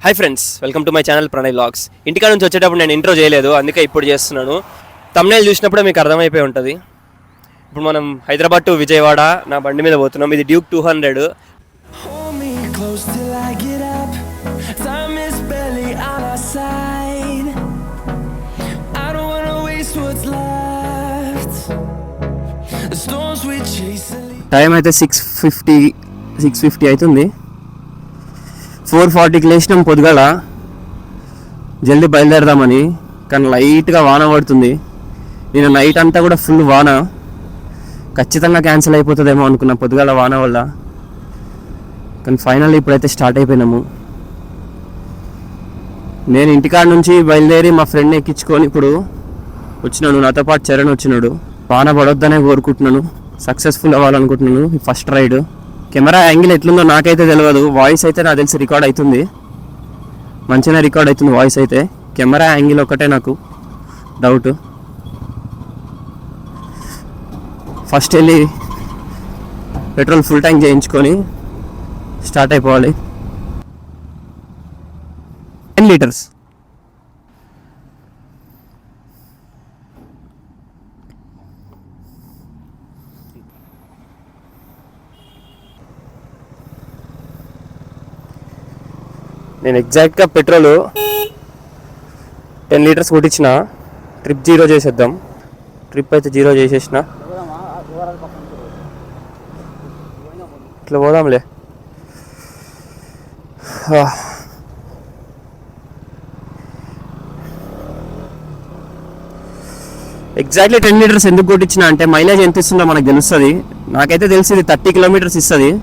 Hi friends, welcome to my channel Pranay vlogs. ఇంటికాడ నుంచి వచ్చేటప్పుడు నేను ఇంట్రో చేయలేదు, అందుకే ఇప్పుడు చేస్తున్నాను. థంబ్నెయిల్ చూసినప్పుడే మీకు అర్థమైపోయి ఉంటుంది. ఇప్పుడు మనం హైదరాబాద్ టు విజయవాడ నా బండి మీద పోతున్నాం. ఇది డ్యూక్ 200. టైం అయితే 6:50 అవుతుంది. 4:40కి లేచినాం పొద్దుగాల, జల్దీ బయలుదేరదామని. కానీ లైట్గా వాన పడుతుంది. నేను నైట్ అంతా కూడా ఫుల్ వాన, ఖచ్చితంగా క్యాన్సిల్ అయిపోతుందేమో అనుకున్నా పొద్దుగాల వాన వల్ల. కానీ ఫైనల్ ఇప్పుడైతే స్టార్ట్ అయిపోయినాము. నేను ఇంటికాడ నుంచి బయలుదేరి మా ఫ్రెండ్ని ఎక్కించుకొని ఇప్పుడు వచ్చినాడు. నాతో పాటు చరణ్ వచ్చినాడు. వాన పడొద్దనే కోరుకుంటున్నాను, సక్సెస్ఫుల్ అవ్వాలనుకుంటున్నాను. First ride. కెమెరా యాంగిల్ ఎట్లుందో నాకైతే తెలియదు. వాయిస్ అయితే నాకు తెలిసి రికార్డ్ అవుతుంది, మంచిగా రికార్డ్ అవుతుంది వాయిస్ అయితే. కెమెరా యాంగిల్ ఒకటే నాకు డౌట్. ఫస్ట్ వెళ్ళి పెట్రోల్ ఫుల్ ట్యాంక్ చేయించుకొని స్టార్ట్ అయిపోవాలి. 10 లీటర్స్. నేను ఎగ్జాక్ట్గా పెట్రోల్ 10 లీటర్స్ కొట్టించిన. ట్రిప్ 0 చేసేద్దాం. ట్రిప్ అయితే 0 చేసేసిన. ఇట్లా పోదాంలే. ఎగ్జాక్ట్లీ 10 లీటర్స్ ఎందుకు కొట్టించిన అంటే మైలేజ్ ఎంత ఇస్తుందో మనకు తెలుస్తుంది. నాకైతే తెలిసింది 30 కిలోమీటర్స్ ఇస్తుంది.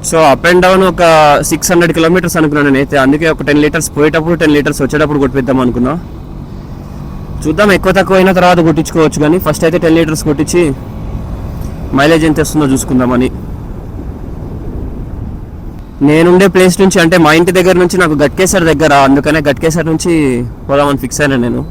సో అప్ అండ్ డౌన్ ఒక 600 కిలోమీటర్స్ అనుకున్నాను నేనైతే. అందుకే ఒక 10 లీటర్స్ పోయేటప్పుడు 10 లీటర్స్ వచ్చేటప్పుడు కొట్టిద్దాం అనుకున్నా. చూద్దాం, ఎక్కువ తక్కువ అయిన తర్వాత కొట్టించుకోవచ్చు. కానీ ఫస్ట్ అయితే 10 లీటర్స్ కొట్టించి మైలేజ్ ఎంత వస్తుందో చూసుకుందామని. నేనుండే ప్లేస్ నుంచి అంటే మా ఇంటి దగ్గర నుంచి నాకు గట్కేసర్ దగ్గర, అందుకనే గట్కేసర్ నుంచి పోదామని ఫిక్స్ అయినా నేను.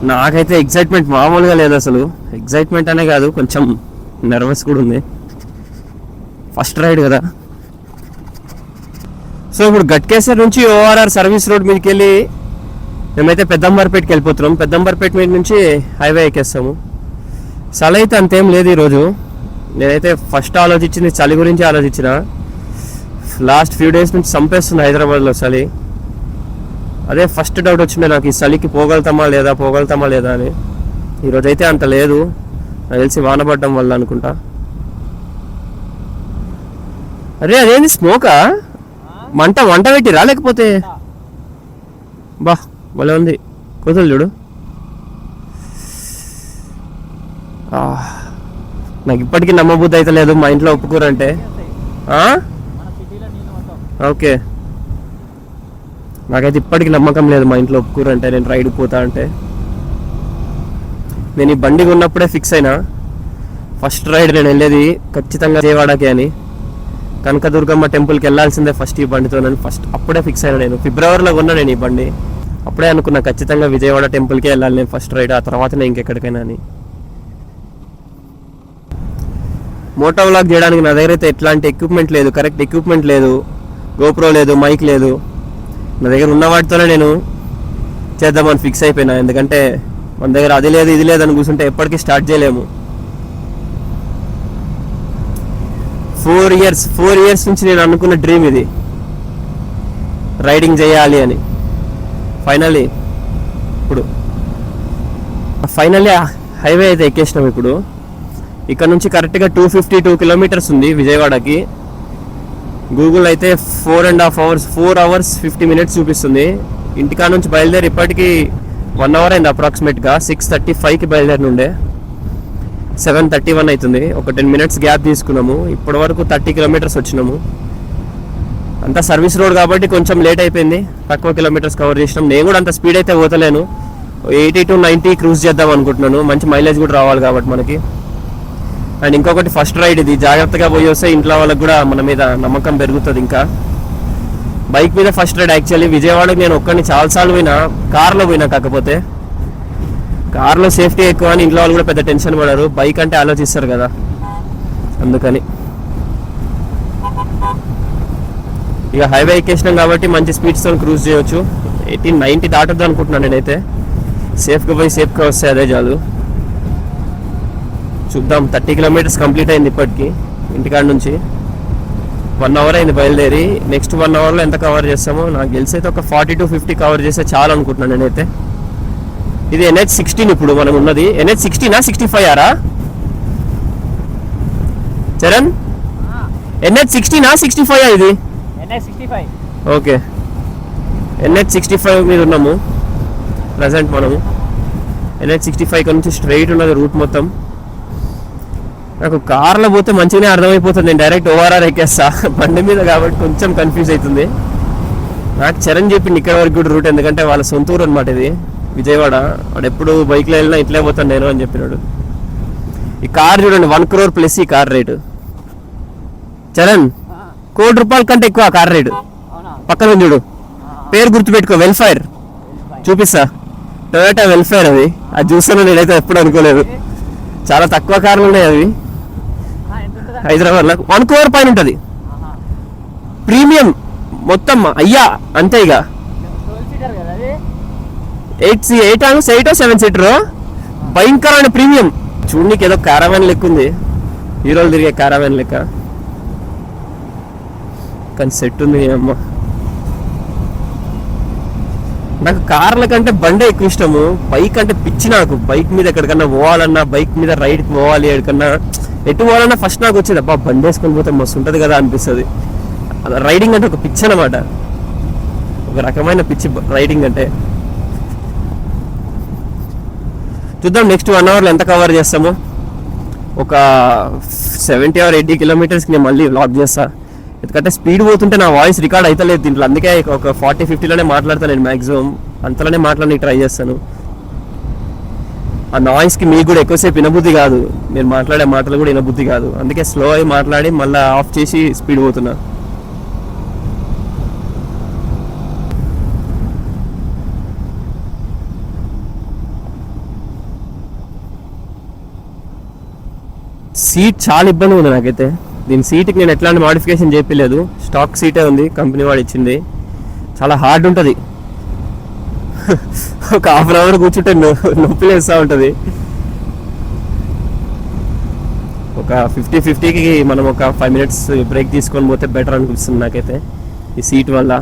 నాకైతే ఎగ్జైట్మెంట్ మామూలుగా లేదు అసలు. ఎగ్జైట్మెంట్ అనే కాదు, కొంచెం నర్వస్ కూడా ఉంది. ఫస్ట్ రైడ్ కదా. సో ఇప్పుడు గట్కేసర్ నుంచి ORR సర్వీస్ రోడ్ మీదకి వెళ్ళి మేమైతే పెద్దంబర్పేటకి వెళ్ళిపోతున్నాం. పెద్దంబర్పేట మీద నుంచి హైవే ఎక్కేస్తాము. చలి అయితే అంతేం లేదు ఈరోజు. నేనైతే ఫస్ట్ ఆలోచించింది చలి గురించి ఆలోచించిన. లాస్ట్ ఫ్యూ డేస్ నుంచి చంపేస్తుంది హైదరాబాద్లో చలి. అదే ఫస్ట్ డౌట్ వచ్చిండే నాకు, ఈ చలికి పోగలుగుతామా లేదా అని. ఈరోజైతే అంత లేదు, నాకు తెలిసి వాన పడడం వల్ల అనుకుంటా. అరే అదేంది స్మోకా? వంట పెట్టిరా లేకపోతే? బా భలే ఉంది. కూతురు చూడు. నాకు ఇప్పటికీ నమ్మబుద్ధి అయితే లేదు మా ఇంట్లో ఒప్పుకోరంటే. ఓకే, నాకైతే ఇప్పటికీ నమ్మకం లేదు మా ఇంట్లో ఒప్పుకోరంటే నేను రైడ్కి పోతా అంటే. నేను ఈ బండికి ఉన్నప్పుడే ఫిక్స్ అయినా, ఫస్ట్ రైడ్ నేను వెళ్ళేది ఖచ్చితంగా విజయవాడకి అని. కనకదుర్గమ్మ టెంపుల్కి వెళ్ళాల్సిందే ఫస్ట్ ఈ బండితో. నేను అప్పుడే ఫిక్స్ అయినా. నేను ఫిబ్రవరిలో కొన్నా నేను ఈ బండి. అప్పుడే అనుకున్నా ఖచ్చితంగా విజయవాడ టెంపుల్కే వెళ్ళాలి నేను ఫస్ట్ రైడ్, ఆ తర్వాత నేను ఇంకెక్కడికైనా అని. మోటో వ్లాగ్ చేయడానికి నా దగ్గర అయితే ఎట్లాంటి ఎక్విప్మెంట్ లేదు, కరెక్ట్ ఎక్విప్మెంట్ లేదు. గోప్రో లేదు, మైక్ లేదు. నా దగ్గర ఉన్న వాటితోనే నేను చేద్దామని ఫిక్స్ అయిపోయినా. ఎందుకంటే మన దగ్గర అది లేదు ఇది లేదు అని కూర్చుంటే ఎప్పటికీ స్టార్ట్ చేయలేము. 4 ఇయర్స్ నుంచి నేను అనుకున్న డ్రీమ్ ఇది, రైడింగ్ చేయాలి అని. ఫైనల్లీ హైవే అయితే ఎక్కేసినాం. ఇప్పుడు ఇక్కడ నుంచి కరెక్ట్గా 252 కిలోమీటర్స్ ఉంది విజయవాడకి. గూగుల్ అయితే 4 hours 50 minutes చూపిస్తుంది. ఇంటికా నుంచి బయలుదేరి ఇప్పటికీ 1 hour అయింది అప్రాక్సిమేట్గా. 6:35కి బయలుదేరి ఉండే 7:31 అవుతుంది. ఒక 10 minutes గ్యాప్ తీసుకున్నాము. ఇప్పటి వరకు 30 కిలోమీటర్స్ వచ్చినాము. అంతా సర్వీస్ రోడ్ కాబట్టి కొంచెం లేట్ అయిపోయింది, తక్కువ కిలోమీటర్స్ కవర్ చేసినాం. నేను కూడా అంత స్పీడ్ అయితే పోతలేను, 80 to 90 క్రూజ్ చేద్దాం అనుకుంటున్నాను. మంచి మైలేజ్ కూడా రావాలి కాబట్టి మనకి. అండ్ ఇంకొకటి ఫస్ట్ రైడ్ ఇది, జాగ్రత్తగా పోయి వస్తే ఇంట్లో వాళ్ళకి కూడా మన మీద నమ్మకం పెరుగుతుంది. ఇంకా బైక్ మీద ఫస్ట్ రైడ్. యాక్చువల్లీ విజయవాడకి నేను ఒక్కడిని చాలాసార్లు పోయినా, కార్లో పోయినా. కాకపోతే కార్లో సేఫ్టీ ఎక్కువ అని ఇంట్లో వాళ్ళు కూడా పెద్ద టెన్షన్ పడరు, బైక్ అంటే ఆలోచిస్తారు కదా, అందుకని. ఇక హైవే ఎక్కేసినాం కాబట్టి మంచి స్పీడ్స్తో క్రూజ్ చేయొచ్చు. 80-90 దాటద్దు అనుకుంటున్నాను నేనైతే. సేఫ్గా పోయి సేఫ్గా వస్తే అదే చాలు. చూద్దాం. 30 కిలోమీటర్స్ కంప్లీట్ అయింది ఇప్పటికి ఇంటికాడ నుంచి. 1 అవర్ అయింది బయలుదేరి. నెక్స్ట్ 1 అవర్లో ఎంత కవర్ చేస్తామో నాకు తెలిసైతే ఒక 40 to 50 కవర్ చేస్తే చాలు అనుకుంటున్నాను నేనైతే. ఇది NH16 ఇప్పుడు మనం ఉన్నది. NH16 65 చరణ్? NH16 65 ఇది? NH65. ఓకే, NH65 మీద ఉన్నాము ప్రజెంట్ మనము. NH65 నుంచి స్ట్రైట్ ఉన్నది రూట్ మొత్తం. నాకు కార్లో పోతే మంచిగానే అర్థమైపోతుంది, నేను డైరెక్ట్ ORR ఎక్కేస్తా. బండి మీద కాబట్టి కొంచెం కన్ఫ్యూజ్ అవుతుంది. నాకు చరణ్ చెప్పింది ఇక్కడ వరకు కూడా రూట్, ఎందుకంటే వాళ్ళ సొంత ఊరు అనమాట ఇది, విజయవాడ. వాడు ఎప్పుడు బైక్లో వెళ్ళినా ఇట్లే పోతాను నేను అని చెప్పినాడు. ఈ కార్ చూడండి, 1 crore ప్లస్ ఈ కార్ రేటు. చరణ్, ₹1,00,00,000 కంటే ఎక్కువ కార్ రేటు. పక్కన చూడు, పేరు గుర్తుపెట్టుకో, వెల్ఫైర్. చూపిస్తా, టొయోటా వెల్ఫైర్. అది చూస్తాను నేనైతే ఎప్పుడు అనుకోలేదు. చాలా తక్కువ కార్లు ఉన్నాయి అవి హైదరాబాద్లో. 1 crore పైన ఉంటుంది ప్రీమియం మొత్తం. అయ్యా అంతే. ఇక 8 or 7 సీటర్ భయంకరమైన ప్రీమియం. చూడనీకి ఏదో క్యారవాన్ లెక్క ఉంది, హీరోలు తిరిగే క్యారవాన్ లెక్క, కానీ సెట్ ఉంది. అమ్మ, నాకు కార్ల కంటే బండే ఎక్కువ ఇష్టము, బైక్ అంటే పిచ్చి నాకు. బైక్ మీద ఎక్కడికన్నా పోవాలన్నా, బైక్ మీద రైడ్కి పోవాలి, ఎక్కడికన్నా ఎటు పోవాలన్నా ఫస్ట్ నాకు వచ్చేది అబ్బా బండి వేసుకొని పోతే మస్తు ఉంటుంది కదా అనిపిస్తుంది. రైడింగ్ అంటే ఒక పిచ్చి అనమాట, ఒక రకమైన పిచ్చి రైడింగ్ అంటే. చూద్దాం నెక్స్ట్ 1 అవర్లో ఎంత కవర్ చేస్తామో. ఒక 70 or 80 కిలోమీటర్స్కి నేను మళ్ళీ వ్లాగ్ చేస్తా, ఎందుకంటే స్పీడ్ పోతుంటే నా వాయిస్ రికార్డ్ అవుతలేదు దీంట్లో. అందుకే ఒక 40-50లోనే మాట్లాడతాను నేను మ్యాక్సిమం, అంతలోనే మాట్లాడడానికి ట్రై చేస్తాను. ఆ నాయిస్కి మీకు కూడా ఎక్కువసేపు వినబుద్ధి కాదు, నేను మాట్లాడే మాటలు కూడా వినబుద్ధి కాదు. అందుకే స్లో అయి మాట్లాడి మళ్ళీ ఆఫ్ చేసి స్పీడ్ పోతున్నా. సీట్ చాలా ఇబ్బంది ఉంది నాకైతే. దీని సీట్కి నేను ఎట్లాంటి మాడిఫికేషన్ చేయలేదు, స్టాక్ సీటే ఉంది, కంపెనీ వాడు ఇచ్చింది. చాలా హార్డ్ ఉంటుంది, ఒక ½ అవర్ కూర్చుంటే నొప్పి వేస్తూ ఉంటుంది. ఒక 50-50కి మనం ఒక 5 minutes బ్రేక్ తీసుకొని పోతే బెటర్ అనిపిస్తుంది నాకైతే ఈ సీట్ వల్ల.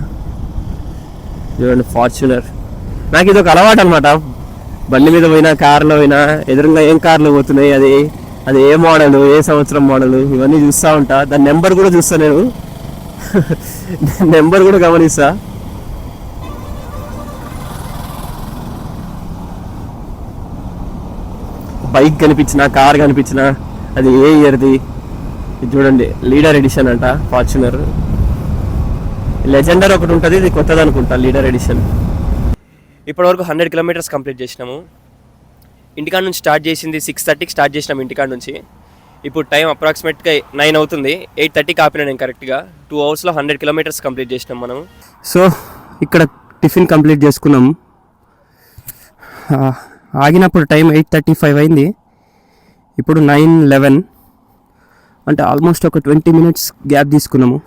చూడండి ఫార్చునర్, నాకు ఇది ఒక అలవాటు అనమాట. బండి మీద పోయినా, కార్లో పోయినా, ఎదురుగా ఏం కార్లు పోతున్నాయి, అది ఏ మోడలు, ఏ సంవత్సరం మోడలు, ఇవన్నీ చూస్తూ ఉంటా. దాని నెంబర్ కూడా చూస్తా నేను, నెంబర్ కూడా గమనిస్తా. బైక్ కనిపించిన, కార్ కనిపించిన, అది ఏ ఇయర్ది. ఇది చూడండి, లీడర్ ఎడిషన్ అంట ఫార్చునర్. లెజెండర్ ఒకటి ఉంటుంది, ఇది కొత్తది అనుకుంటా, లీడర్ ఎడిషన్. ఇప్పటివరకు 100 కిలోమీటర్స్ కంప్లీట్ చేసినాము. ఇంటికాడ నుంచి స్టార్ట్ చేసింది 6:30కి స్టార్ట్ చేసినాము ఇంటికాడ నుంచి. ఇప్పుడు టైం అప్రాక్సిమేట్గా 9 అవుతుంది. 8:30కి ఆపినా నేను కరెక్ట్గా. 2 అవర్స్లో 100 కిలోమీటర్స్ కంప్లీట్ చేసినాం మనం. సో ఇక్కడ టిఫిన్ కంప్లీట్ చేసుకున్నాం. ఆగినప్పుడు టైం 8:35 అయింది, ఇప్పుడు 9:11, అంటే ఆల్మోస్ట్ ఒక 20 minutes గ్యాప్ తీసుకున్నాము.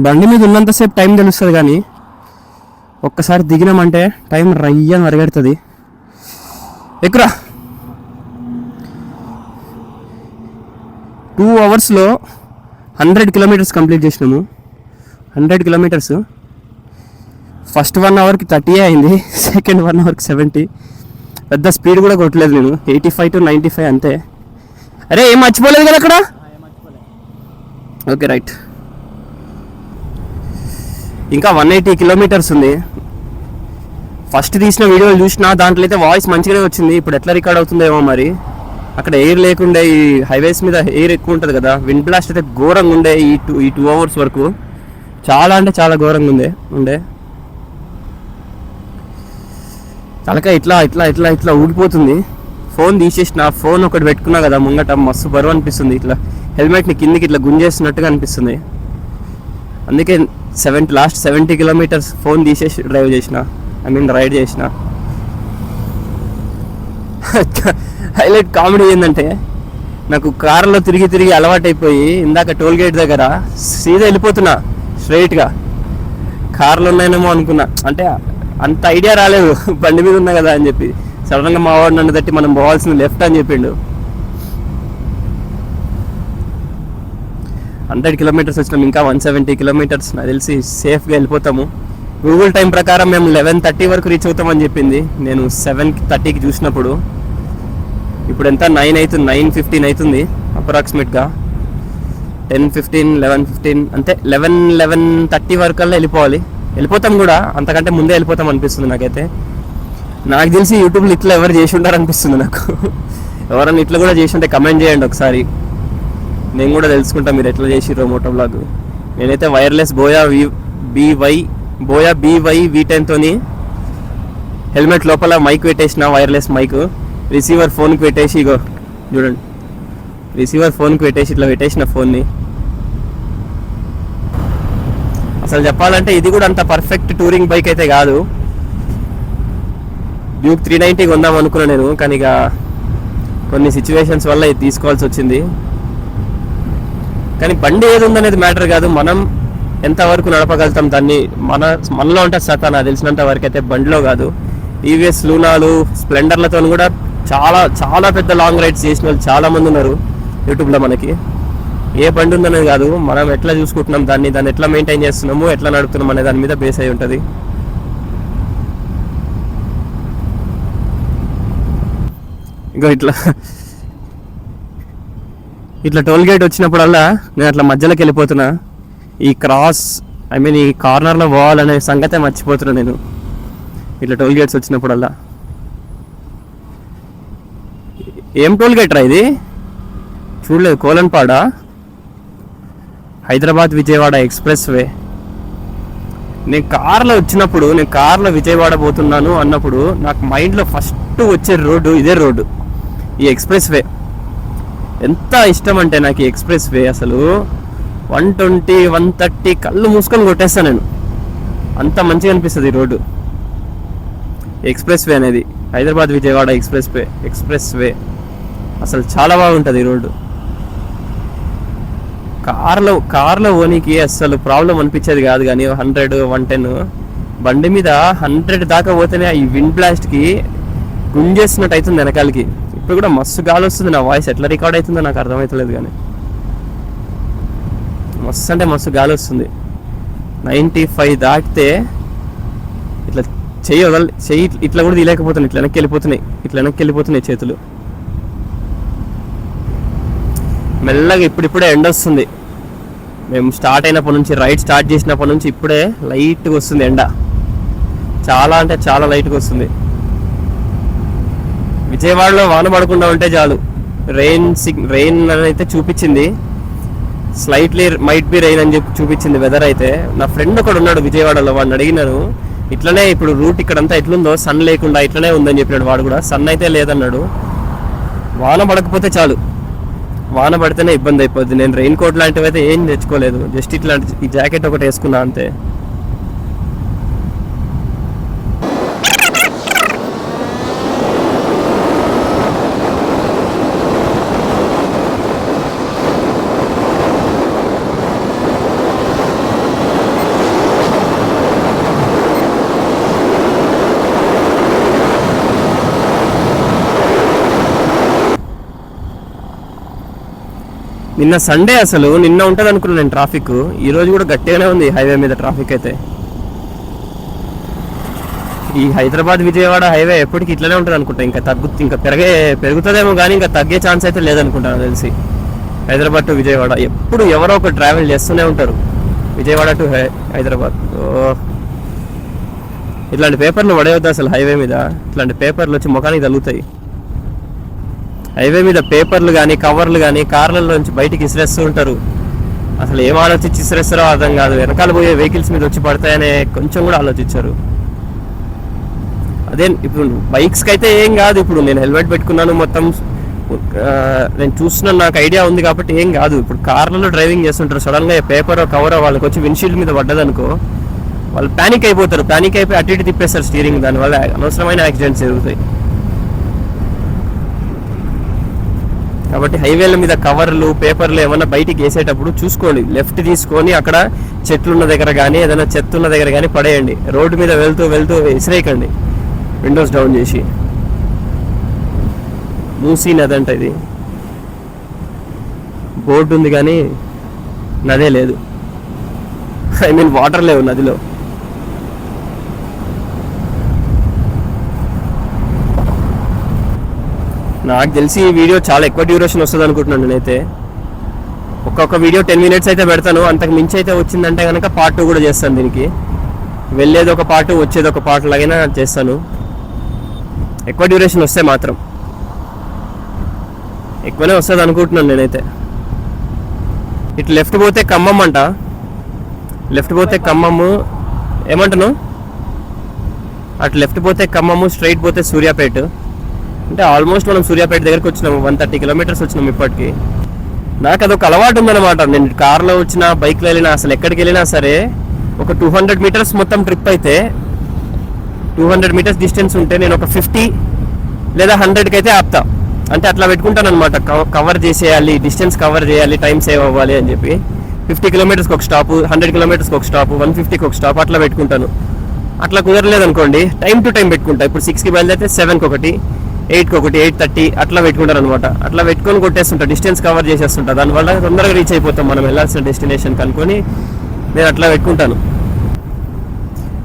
బండి మీద ఉన్నంతసేపు టైం తెలుస్తుంది, కానీ ఒక్కసారి దిగినామంటే టైం రయ్యని పరిగెడుతుంది. ఎక్కురా. 2 అవర్స్లో 100 కిలోమీటర్స్ కంప్లీట్ చేసినాము. 100 కిలోమీటర్స్. ఫస్ట్ 1 అవర్కి 30 అయింది, సెకండ్ 1 అవర్కి 70. పెద్ద స్పీడ్ కూడా కొట్టలేదు నేను, 85 to 95 అంతే. అరే ఏం మర్చిపోలేదు కదా అక్కడ? Okay right. ఇంకా 180 కిలోమీటర్స్ ఉంది. ఫస్ట్ తీసిన వీడియోలు చూసినా దాంట్లో అయితే వాయిస్ మంచిగానే వచ్చింది. ఇప్పుడు ఎట్లా రికార్డ్ అవుతుందేమో మరి. అక్కడ ఎయిర్ లేకుండే, ఈ హైవేస్ మీద ఎయిర్ ఎక్కువ ఉంటుంది కదా, విండ్ బ్లాస్ట్ అయితే ఘోరంగా ఉండే ఈ 2 అవర్స్ వరకు. చాలా అంటే చాలా ఘోరంగా ఉండే. తలక ఇట్లా ఇట్లా ఇట్లా ఇట్లా ఊగిపోతుంది ఫోన్ తీసేసిన, ఫోన్ ఒకటి పెట్టుకున్నా కదా ముంగట, మస్తు బరువు అనిపిస్తుంది. ఇట్లా హెల్మెట్ని కిందికి ఇట్లా గుంజేస్తున్నట్టుగా అనిపిస్తుంది. అందుకే లాస్ట్ 70 కిలోమీటర్స్ ఫోన్ తీసేసి డ్రైవ్ చేసిన, రైడ్ చేసిన. హైలైట్ కామెడీ ఏంటంటే, నాకు కార్లో తిరిగి తిరిగి అలవాటైపోయి ఇందాక టోల్ గేట్ దగ్గర సీదా వెళ్ళిపోతున్నా స్ట్రైట్గా. కార్లు ఉన్నాయేమో అనుకున్నా, అంటే అంత ఐడియా రాలేదు బండి మీద ఉన్నా కదా అని చెప్పి. సడన్గా మా వాడు నన్ను తట్టి మనం పోవాల్సింది లెఫ్ట్ అని చెప్పిండు. 100 కిలోమీటర్స్ వచ్చినాం, ఇంకా 170 కిలోమీటర్స్ నాకు తెలిసి సేఫ్గా వెళ్ళిపోతాము. గూగుల్ టైం ప్రకారం మేము 11:30 వరకు రీచ్ అవుతామని చెప్పింది. నేను 7:30కి చూసినప్పుడు. ఇప్పుడు ఎంత 9 అవుతుంది, 9:15 అవుతుంది అప్రాక్సిమేట్గా. 10:15, 11:15 అంతే. 11:30 వరకల్లా వెళ్ళిపోతాం కూడా. అంతకంటే ముందే వెళ్ళిపోతాం అనిపిస్తుంది నాకైతే. నాకు తెలిసి యూట్యూబ్లో ఇట్లా ఎవరు చేసి ఉంటారు అనిపిస్తుంది నాకు. ఎవరన్నా ఇట్లా కూడా చేసి ఉంటే కమెంట్ చేయండి ఒకసారి, నేను కూడా తెలుసుకుంటా మీరు ఎట్లా చేసిర్రో మోటో బ్లాగ్. నేనైతే వైర్లెస్ బోయా BY V10తోని హెల్మెట్ లోపల మైక్ పెట్టేసిన, వైర్లెస్ మైక్. రిసీవర్ ఫోన్కి పెట్టేసి, ఇగో చూడండి, రిసీవర్ ఫోన్కి పెట్టేసి ఇట్లా పెట్టేసిన ఫోన్ని. అసలు చెప్పాలంటే ఇది కూడా అంత పర్ఫెక్ట్ టూరింగ్ బైక్ అయితే కాదు. డ్యూక్ 390 కొందాం అనుకున్నా నేను, కానీ ఇక కొన్ని సిచ్యువేషన్స్ వల్ల ఇది తీసుకోవాల్సి వచ్చింది. కానీ బండి ఏది ఉందనేది మ్యాటర్ కాదు, మనం ఎంతవరకు నడపగలుగుతాం దాన్ని. మనలో ఉంటుంది సత్తా. నాకు తెలిసినంత వరకు అయితే బండిలో కాదు. టీవీఎస్ లూనాలు, స్ప్లెండర్లతో కూడా చాలా చాలా పెద్ద లాంగ్ రైడ్స్ చేసిన వాళ్ళు చాలామంది ఉన్నారు యూట్యూబ్లో. మనకి ఏ బండి ఉందనేది కాదు, మనం ఎట్లా చూసుకుంటున్నాం దాన్ని ఎట్లా మెయింటైన్ చేస్తున్నాము, ఎట్లా నడుపుతున్నాం అనే దాని మీద బేస్ అయి ఉంటుంది. ఇంకా ఇట్లా టోల్ గేట్ వచ్చినప్పుడల్లా నేను అట్లా మధ్యలోకి వెళ్ళిపోతున్నా. ఈ ఈ కార్నర్లో పోవాలనే సంగతే మర్చిపోతున్నా నేను ఇట్లా టోల్ గేట్స్ వచ్చినప్పుడల్లా. ఏం టోల్ గేట్ రా ఇది? చూడలేదు. కోలన్పాడా, హైదరాబాద్ విజయవాడ ఎక్స్ప్రెస్ వే. నేను కార్లో విజయవాడ పోతున్నాను అన్నప్పుడు నాకు మైండ్లో ఫస్ట్ వచ్చే రోడ్డు ఇదే రోడ్డు, ఈ ఎక్స్ప్రెస్ వే. ఎంత ఇష్టం అంటే నాకు ఈ ఎక్స్ప్రెస్ వే. అసలు 120, 130 కళ్ళు మూసుకొని కొట్టేస్తాను నేను, అంత మంచిగా అనిపిస్తుంది ఈ రోడ్డు. ఎక్స్ప్రెస్ వే అనేది హైదరాబాద్ విజయవాడ ఎక్స్ప్రెస్ వే అసలు చాలా బాగుంటుంది ఈ రోడ్డు. కార్లో ఓనికి అసలు ప్రాబ్లం అనిపించేది కాదు, కానీ 100, 110 బండి మీద 100 దాకా పోతేనే ఈ విండ్ బ్లాస్ట్కి గుంజేస్తున్నట్టు అవుతుంది వెనకాలకి. ఇప్పుడు కూడా మస్తు గాలి వస్తుంది. నా వాయిస్ ఎట్లా రికార్డ్ అవుతుందో నాకు అర్థమవుతలేదు, కానీ మస్తు అంటే మస్తు గాలి వస్తుంది. 95 దాటితే ఇట్లా చెయ్యి ఇట్లా కూడా తీయలేకపోతున్నాయి, ఇట్లా వెనక్కి వెళ్ళిపోతున్నాయి చేతులు. మెల్లగా ఇప్పుడిప్పుడే ఎండ వస్తుంది. మేము స్టార్ట్ అయినప్పటి నుంచి, రైడ్ స్టార్ట్ చేసినప్పటి నుంచి ఇప్పుడే లైట్గా వస్తుంది ఎండ. చాలా అంటే చాలా లైట్గా వస్తుంది. విజయవాడలో వాన పడకుండా ఉంటే చాలు. రెయిన్ అని అయితే చూపించింది, స్లైట్లీ మైట్ బి రెయిన్ అని చెప్పి చూపించింది వెదర్ అయితే. నా ఫ్రెండ్ ఒకడు ఉన్నాడు విజయవాడలో, వాడిని అడిగినాను ఇట్లనే ఇప్పుడు రూట్ ఇక్కడంతా ఎట్లుందో, సన్ లేకుండా ఇట్లనే ఉందని చెప్పినాడు. వాడు కూడా సన్ అయితే లేదన్నాడు. వాన పడకపోతే చాలు, వాన పడితేనే ఇబ్బంది అయిపోద్ది. నేను రెయిన్ కోట్ లాంటివి అయితే ఏం తెచ్చుకోలేదు, జస్ట్ ఇట్లాంటి ఈ జాకెట్ ఒకటి వేసుకున్నా అంతే. నిన్న సండే, అసలు నిన్న ఉంటుంది అనుకున్నాను నేను ట్రాఫిక్. ఈరోజు కూడా గట్టిగానే ఉంది హైవే మీద ట్రాఫిక్ అయితే. ఈ హైదరాబాద్ విజయవాడ హైవే ఎప్పటికీ ఇట్లనే ఉంటుంది అనుకుంటా. ఇంకా పెరుగుతుందేమో కానీ ఇంకా తగ్గే ఛాన్స్ అయితే లేదనుకుంటాను తెలిసి. హైదరాబాద్ టు విజయవాడ ఎప్పుడు ఎవరో ఒక ట్రావెల్ చేస్తూనే ఉంటారు, విజయవాడ టు హైదరాబాద్. ఇట్లాంటి పేపర్లు పడేవద్దు అసలు హైవే మీద. ఇట్లాంటి పేపర్లు వచ్చి ముఖానికి తగులుతాయి. హైవే మీద పేపర్లు కానీ కవర్లు కానీ కార్లలోంచి బయటికి ఇసిరేస్తూ ఉంటారు. అసలు ఏం ఆలోచించి ఇసిరేస్తారో అర్థం కాదు. వెనకాల పోయే వెహికల్స్ మీద వచ్చి పడతాయనే కొంచెం కూడా ఆలోచించారు. అదే ఇప్పుడు బైక్స్కి అయితే ఏం కాదు, ఇప్పుడు నేను హెల్మెట్ పెట్టుకున్నాను మొత్తం, నేను చూస్తున్నాను, నాకు ఐడియా ఉంది కాబట్టి ఏం కాదు. ఇప్పుడు కార్లలో డ్రైవింగ్ చేస్తుంటారు, సడన్గా పేపర్ కవర్ వాళ్ళకి వచ్చి విండ్షీల్డ్ మీద పడ్డదనుకో వాళ్ళు ప్యానిక్ అయిపోతారు, ప్యానిక్ అయిపోయి అటు ఇటు తిప్పేస్తారు స్టీరింగ్, దానివల్ల అనవసరమైన యాక్సిడెంట్స్ జరుగుతాయి. కాబట్టి హైవేల మీద కవర్లు పేపర్లు ఏమన్నా బయటికి వేసేటప్పుడు చూసుకోండి, లెఫ్ట్ తీసుకొని అక్కడ చెట్లున్న దగ్గర కానీ ఏదైనా చెత్త ఉన్న దగ్గర కానీ పడేయండి. రోడ్డు మీద వెళ్తూ వెళ్తూ విసిరేయకండి విండోస్ డౌన్ చేసి. మూసీ నది అంట ఇది, బోర్డు ఉంది కానీ నదే లేదు, ఐ మీన్ వాటర్ లేవు నదిలో. నాకు తెలిసి ఈ వీడియో చాలా ఎక్కువ డ్యూరేషన్ వస్తుంది అనుకుంటున్నాను నేనైతే. ఒక్కొక్క వీడియో 10 minutes అయితే పెడతాను, అంతకు మించి అయితే వచ్చిందంటే కనుక పార్ట్ 2 కూడా చేస్తాను. దీనికి వెళ్ళేది ఒక పార్ట్, వచ్చేది ఒక పార్ట్ లాగైనా చేస్తాను. ఎక్కువ డ్యూరేషన్ వస్తే మాత్రం ఎక్కువనే వస్తుంది అనుకుంటున్నాను నేనైతే. ఇటు లెఫ్ట్ పోతే ఖమ్మం అంట, లెఫ్ట్ పోతే ఖమ్మము, ఏమంటాను అటు లెఫ్ట్ పోతే ఖమ్మము, స్ట్రైట్ పోతే సూర్యాపేట. అంటే ఆల్మోస్ట్ మనం సూర్యాపేట దగ్గరికి వచ్చినాము, 130 kilometers వచ్చినాము ఇప్పటికి. నాకు అదొక అలవాటు ఉందన్నమాట, నేను కార్లో వచ్చినా బైక్లో వెళ్ళినా అసలు ఎక్కడికి వెళ్ళినా సరే ఒక 200 meters మొత్తం ట్రిప్ అయితే 200 meters డిస్టెన్స్ ఉంటే నేను ఒక 50 లేదా 100కి అయితే ఆపుతా. అంటే అట్లా పెట్టుకుంటాను అనమాట, కవర్ చేసేయాలి, డిస్టెన్స్ కవర్ చేయాలి, టైం సేవ్ అవ్వాలి అని చెప్పి. 50 kilometers ఒక స్టాప్, 100 kilometers ఒక స్టాప్, 150కి ఒక స్టాప్ అట్లా పెట్టుకుంటాను. అట్లా కుదరలేదు అనుకోండి టైం టు టైం పెట్టుకుంటా. ఇప్పుడు 6కి బయలుదేరితే 7కి ఒకటి, 8కి ఒకటి, 8:30 అట్లా పెట్టుకుంటారు అనమాట. అట్లా పెట్టుకొని కొట్టేస్తుంటా, డిస్టెన్స్ కవర్ చేసేస్తుంటా. దానివల్ల తొందరగా రీచ్ అయిపోతాం మనం వెళ్ళాల్సిన డెస్టినేషన్ కనుకొని నేను అట్లా పెట్టుకుంటాను.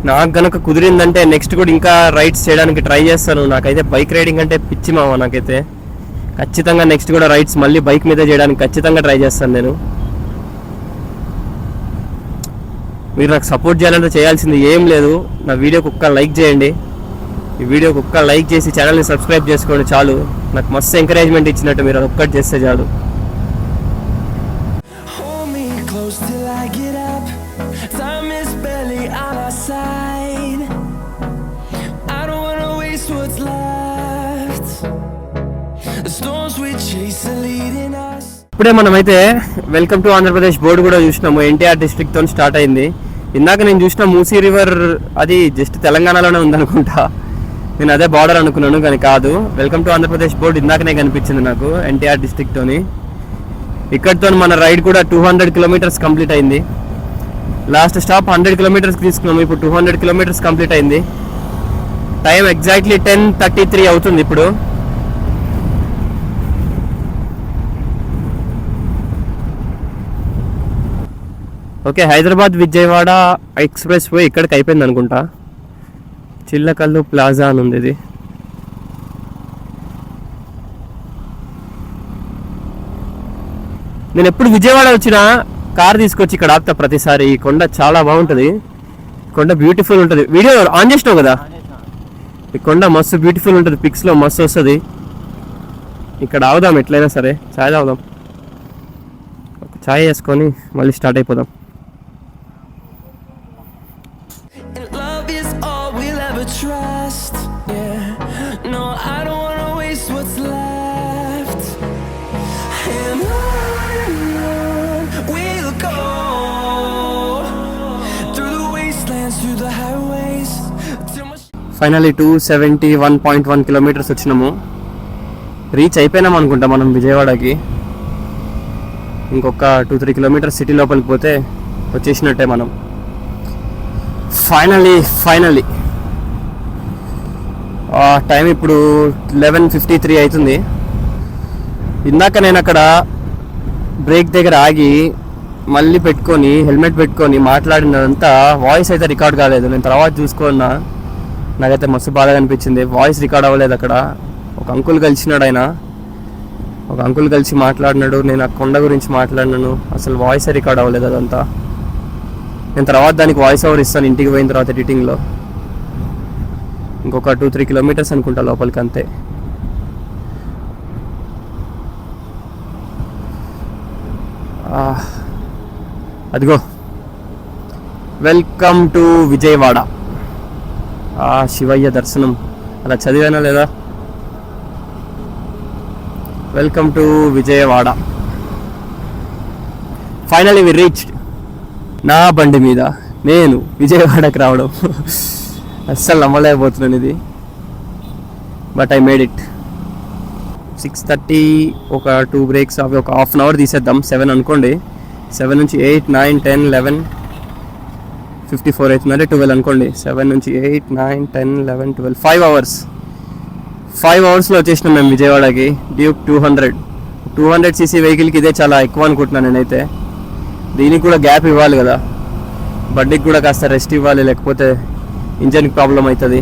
నాకు కనుక కుదిరిందంటే నెక్స్ట్ కూడా ఇంకా రైడ్స్ చేయడానికి ట్రై చేస్తాను. నాకైతే బైక్ రైడింగ్ అంటే పిచ్చి మామ, నాకైతే ఖచ్చితంగా నెక్స్ట్ కూడా రైడ్స్ మళ్ళీ బైక్ మీద చేయడానికి ఖచ్చితంగా ట్రై చేస్తాను నేను. మీరు నాకు సపోర్ట్ చేయాలంటే చేయాల్సింది ఏం లేదు, నా వీడియోకి ఒక్క లైక్ చేయండి, ఈ వీడియోకి ఒక్క లైక్ చేసి ఛానల్ని సబ్స్క్రైబ్ చేసుకోండి చాలు. నాకు మస్తు ఎంకరేజ్మెంట్ ఇచ్చినట్టు మీరు అది ఒక్కటి చేస్తే చాలు. ఇప్పుడే మనమైతే వెల్కమ్ టు ఆంధ్రప్రదేశ్ బోర్డు కూడా చూసినాము, ఎన్టీఆర్ డిస్ట్రిక్ట్ తో స్టార్ట్ అయింది. ఇందాక నేను చూసిన మూసీ రివర్ అది జస్ట్ తెలంగాణలోనే ఉందనుకుంటా, నేను అదే బార్డర్ అనుకున్నాను కానీ కాదు. వెల్కమ్ టు ఆంధ్రప్రదేశ్ బోర్డు ఇందాకనే కనిపించింది నాకు ఎన్టీఆర్ డిస్ట్రిక్ట్తోని. ఇక్కడితో మన రైడ్ కూడా 200 kilometers కంప్లీట్ అయింది. లాస్ట్ స్టాప్ 100 kilometers తీసుకున్నాము, ఇప్పుడు 200 kilometers కంప్లీట్ అయింది. టైం ఎగ్జాక్ట్లీ 10:33 అవుతుంది ఇప్పుడు. Okay, Hyderabad Vijayawada express way ఇక్కడికి అయిపోయింది అనుకుంటా. చిల్లకల్లు ప్లాజా అని ఉంది ఇది. నేను ఎప్పుడు విజయవాడ వచ్చినా కార్ తీసుకొచ్చి ఇక్కడ ఆపుతా ప్రతిసారి. ఈ కొండ చాలా బాగుంటుంది, కొండ బ్యూటిఫుల్ ఉంటుంది. వీడియో ఆన్ చేసినావు కదా, ఈ కొండ మస్తు బ్యూటిఫుల్ ఉంటుంది, పిక్స్లో మస్తు వస్తుంది. ఇక్కడ ఆగుదాం ఎట్లయినా సరే, ఛాయ్ తాగుదాం, ఒక ఛాయ్ వేసుకొని మళ్ళీ స్టార్ట్ అయిపోదాం. Trust, yeah. No, I don't wanna waste what's left. And on we'll go through the wastelands, through the highways. Finally 271.1 kilometers వచ్చినాము. రీచ్ అయిపోయినాం అనుకుంటా మనం విజయవాడకి. ఇంకొక 2-3 kilometers సిటీ లోపలికి పోతే వచ్చేసినట్టే మనం. ఫైనల్లీ టైం ఇప్పుడు 11:53 అవుతుంది. ఇందాక నేను అక్కడ బ్రేక్ దగ్గర ఆగి మళ్ళీ పెట్టుకొని హెల్మెట్ పెట్టుకొని మాట్లాడినంతా వాయిస్ అయితే రికార్డ్ కాలేదు. నేను తర్వాత చూసుకున్నా, నాకైతే మస్తు బాధగా అనిపించింది, వాయిస్ రికార్డ్ అవ్వలేదు. అక్కడ ఒక అంకుల్ కలిసినాడు, ఒక అంకుల్ కలిసి మాట్లాడినాడు, నేను ఆ కొండ గురించి మాట్లాడినాను, అసలు వాయిసే రికార్డ్ అవ్వలేదు అదంతా. నేను తర్వాత దానికి వాయిస్ ఓవర్ ఇస్తాను ఇంటికి పోయిన తర్వాత ఎడిటింగ్లో. ఇంకొక 2-3 kilometers అనుకుంటా లోపలికి, అంతే. అదిగో వెల్కమ్ టు విజయవాడ. శివయ్య దర్శనం అలా చదివానా లేదా? Welcome to Vijayawada. Finally we reached. నా బండి మీద నేను విజయవాడకి రావడం అస్సలు నమ్మలేకపోతున్నాను ఇది. But I made it. 6:30 ఒక 2 బ్రేక్స్ అవి ఒక హాఫ్ అన్ అవర్ తీసేద్దాం. 7 అనుకోండి. 7 నుంచి 8, 9, 10, 11, 54 అవుతుందంటే 12 అనుకోండి. 7 నుంచి 8, 9, 10, 11, 12, 5 అవర్స్. 5 అవర్స్లో వచ్చేసినాం మేము విజయవాడకి. డ్యూక్ 200cc వెహికల్కి ఇదే చాలా ఎక్కువ అనుకుంటున్నాను నేనైతే. దీనికి కూడా గ్యాప్ ఇవ్వాలి కదా, బండికి కూడా కాస్త రెస్ట్ ఇవ్వాలి, లేకపోతే ఇంజన్కి ప్రాబ్లం అవుతుంది.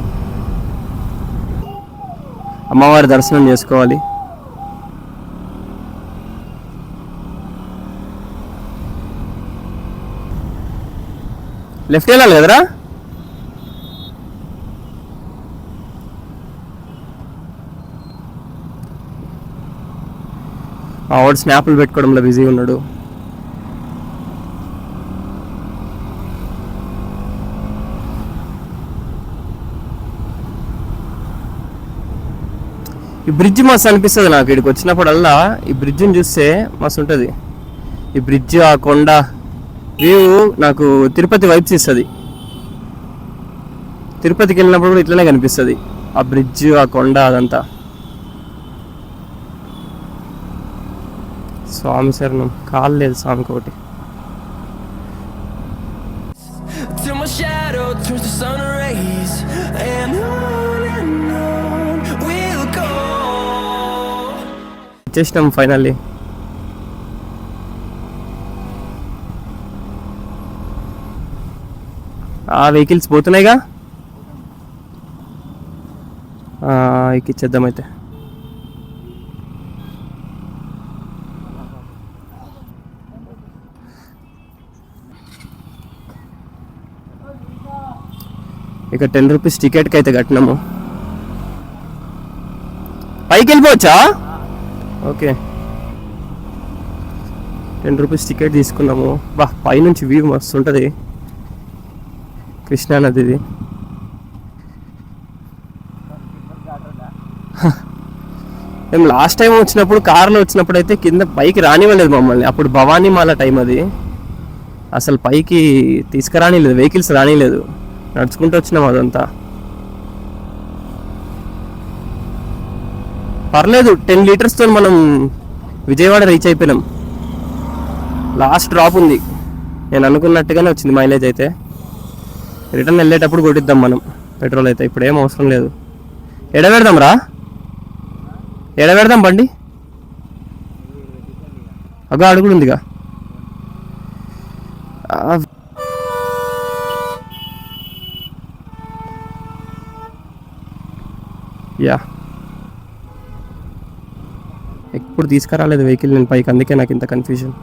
అమ్మవారి దర్శనం చేసుకోవాలి. లెఫ్ట్ వెళ్ళాలి కదరా? వాడు స్నాప్లు పెట్టుకోవడంలో బిజీగా ఉన్నాడు. ఈ బ్రిడ్జ్ మస్తు అనిపిస్తుంది నాకు. ఇక్కడికి వచ్చినప్పుడల్లా ఈ బ్రిడ్జ్ని చూస్తే మస్తు ఉంటుంది. ఈ బ్రిడ్జ్, ఆ కొండ వ్యూ నాకు తిరుపతి వైబ్స్ ఇస్తుంది. తిరుపతికి వెళ్ళినప్పుడు కూడా ఇట్లనే కనిపిస్తుంది ఆ బ్రిడ్జ్, ఆ కొండ, అదంతా. స్వామి శరణం. కాలు లేదు స్వామికి ఒకటి. Till my shadow turns to sun rays, and on we'll go. వచ్చేసినాం ఫైనల్లీ. ఆ వెహికల్స్ పోతున్నాయిగా, ఎక్కిచ్చేద్దాం అయితే. ఇక 10 రూపీస్ టికెట్కి అయితే కట్టినాము. పైకి వెళ్ళిపోవచ్చా? ఓకే, 10 రూపీస్ టికెట్ తీసుకున్నాము. బా, పైనుంచి వ్యూ మస్తు ఉంటుంది. కృష్ణానది ఇది. మేము లాస్ట్ టైం వచ్చినప్పుడు కార్లో వచ్చినప్పుడు అయితే కింద పైకి రానివ్వలేదు మమ్మల్ని. అప్పుడు భవానీమాల టైం అది. అసలు పైకి తీసుకురానిలేదు, వెహికల్స్ రానిలేదు. నడుచుకుంటూ వచ్చినాం అదంతా. పర్లేదు, 10 లీటర్స్తో మనం విజయవాడ రీచ్ అయిపోయినాం. లాస్ట్ డ్రాప్ ఉంది. నేను అనుకున్నట్టుగానే వచ్చింది మైలేజ్ అయితే. రిటర్న్ వెళ్ళేటప్పుడు కొట్టిద్దాం మనం పెట్రోల్ అయితే. ఇప్పుడు ఏం అవసరం లేదు. ఎడబెడదాం రా, ఎడబెడదాం బండి. అగా అడుగుడు ఉందిగా. యా, ఎప్పుడు తీసుకురాలేదు వెహికల్ నేను పైకి, అందుకే నాకు ఇంత కన్ఫ్యూజన్.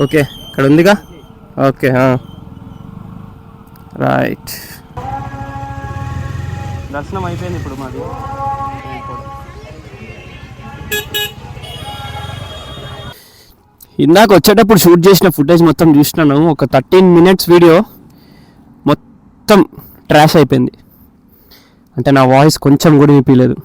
ఓకే, ఇక్కడ ఉందిగా. Okay, right. దర్శనం అయిపోయింది ఇప్పుడు మాది. ఇందాక వచ్చేటప్పుడు షూట్ చేసిన ఫుటేజ్ మొత్తం చూసినాను. ఒక 13 మినిట్స్ వీడియో మొత్తం ట్రాష్ అయిపోయింది. అంటే నా వాయిస్ కొంచెం కూడా వినిపించలేదు.